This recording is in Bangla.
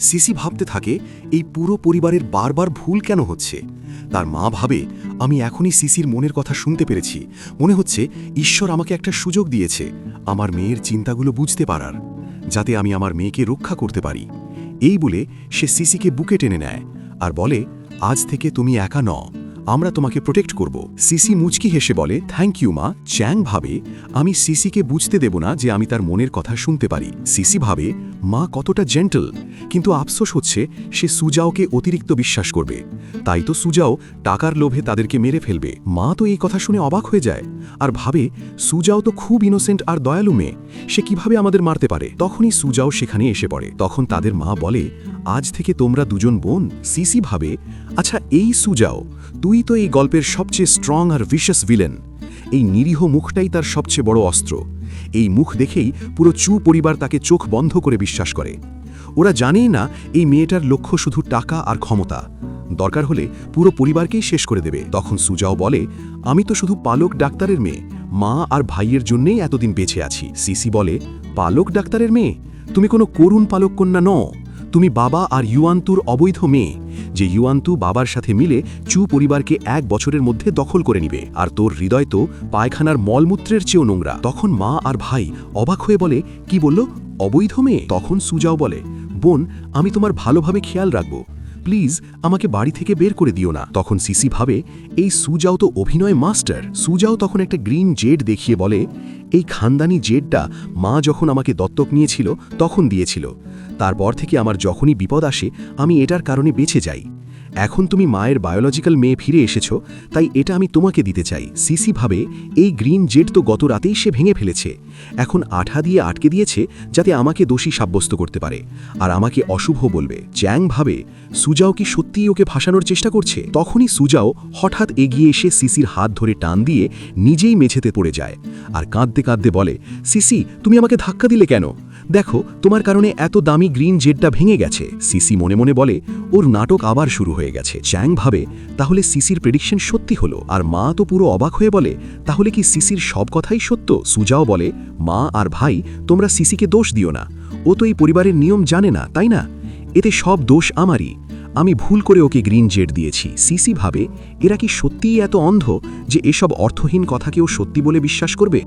সিসি ভাবতে থাকে এই পুরো পরিবারের বারবার ভুল কেন হচ্ছে। তার মা ভাবে আমি এখনই সিসির মনের কথা শুনতে পেরেছি, মনে হচ্ছে ঈশ্বর আমাকে একটা সুযোগ দিয়েছে আমার মেয়ের চিন্তাগুলো বুঝতে পারার, যাতে আমি আমার মেয়েকে রক্ষা করতে পারি। এই বলে সে সিসিকে বুকে টেনে নেয় আর বলে, আজ থেকে তুমি একা নও, আমরা তোমাকে প্রোটেক্ট করব। সিসি মুচকি হেসে বলে, থ্যাংক ইউ মা। চ্যাং ভাবে আমি সিসিকে বুঝতে দেব না যে আমি তার মনের কথা শুনতে পারি। সিসি ভাবে মা কতটা জেন্টল, কিন্তু আফসোস হচ্ছে সে সুজাওকে অতিরিক্ত বিশ্বাস করবে। তাই তো সুজাও টাকার লোভে তাদেরকে মেরে ফেলবে। মা তো এই কথা শুনে অবাক হয়ে যায় আর ভাবে সুজাও তো খুব ইনোসেন্ট আর দয়ালু মেয়ে, সে কিভাবে আমাদের মারতে পারে। তখনই সুজাও সেখানে এসে পড়ে। তখন তাদের মা বলে, আজ থেকে তোমরা দুজন বোন। সিসি ভাবে, আচ্ছা এই সুজাও, তুই তো এই গল্পের সবচেয়ে স্ট্রং আর ভিশাস ভিলেন। এই নিরীহ মুখটাই তার সবচেয়ে বড় অস্ত্র। এই মুখ দেখেই পুরো চু পরিবার তাকে চোখ বন্ধ করে বিশ্বাস করে। ওরা জানেই না এই মেয়েটার লক্ষ্য শুধু টাকা আর ক্ষমতা, দরকার হলে পুরো পরিবারকেই শেষ করে দেবে। তখন সুজাও বলে, আমি তো শুধু পালক ডাক্তারের মেয়ে, মা আর ভাইয়ের জন্যেই এতদিন বেঁচে আছি। সিসি বলে, পালক ডাক্তারের মেয়ে? তুমি কোনো করুণ পালক কন্যা নও, তুমি বাবা আর ইউয়ান্তুর অবৈধ মেয়ে, যে ইউয়ান্তু বাবার সাথে মিলে চু পরিবারকে 1 বছরের মধ্যে দখল করে নিবে। আর তোর হৃদয় তো পায়খানার মলমূত্রের চেয়েও নোংরা। তখন মা আর ভাই অবাক হয়ে বলে, কি বলল, অবৈধ মেয়ে? তখন সুজাও বলে, বোন, আমি তোমার ভালোভাবে খেয়াল রাখব, প্লিজ আমাকে বাড়ি থেকে বের করে দিও না। তখন সিসি ভাবে এই সুজাও তো অভিনয় মাস্টার। সুজাও তখন একটা গ্রিন জেড দেখিয়ে বলে, এই খানদানি জেডটা মা যখন আমাকে দত্তক নিয়েছিল তখন দিয়েছিল। তারপর থেকে আমার যখনই বিপদ আসে আমি এটার কারণে বেঁচে যাই। এখন তুমি মায়ের বায়োলজিক্যাল মেয়ে ফিরে এসেছো, তাই এটা আমি তোমাকে দিতে চাই। সিসি ভাবে এই গ্রিন জেড তো গত রাতেই সে ভেঙে ফেলেছে, এখন আঠা দিয়ে আটকে দিয়েছে যাতে আমাকে দোষী সাব্যস্ত করতে পারে আর আমাকে অশুভ বলবে। চ্যাং ভাবে সুজাও কি সত্যিই ওকে ফাঁসানোর চেষ্টা করছে। তখনই সুজাও হঠাৎ এগিয়ে এসে সিসির হাত ধরে টান দিয়ে নিজেই মেঝেতে পড়ে যায় আর কাঁদতে কাঁদতে বলে, সিসি তুমি আমাকে ধাক্কা দিলে কেন? দেখো তোমার কারণে এত দামি গ্রিন জেডটা ভেঙে গেছে। সিসি মনে মনে বলে, ওর নাটক আবার শুরু হয়ে গেছে। চ্যাং ভাবে তাহলে সিসির প্রেডিকশন সত্যি হলো। আর মা তো পুরো অবাক হয়ে বলে, তাহলে কি সিসির সব কথাই সত্য? সুজাও বলে, মা আর ভাই তোমরা সিসিকে দোষ দিও না, ও তো এই পরিবারের নিয়ম জানে না, তাই না? এতে সব দোষ আমারই, আমি ভুল করে ওকে গ্রিন জেড দিয়েছি। সিসি ভাবে এরা কি সত্যিই এত অন্ধ যে এসব অর্থহীন কথাকেও সত্যি বলে বিশ্বাস করবে?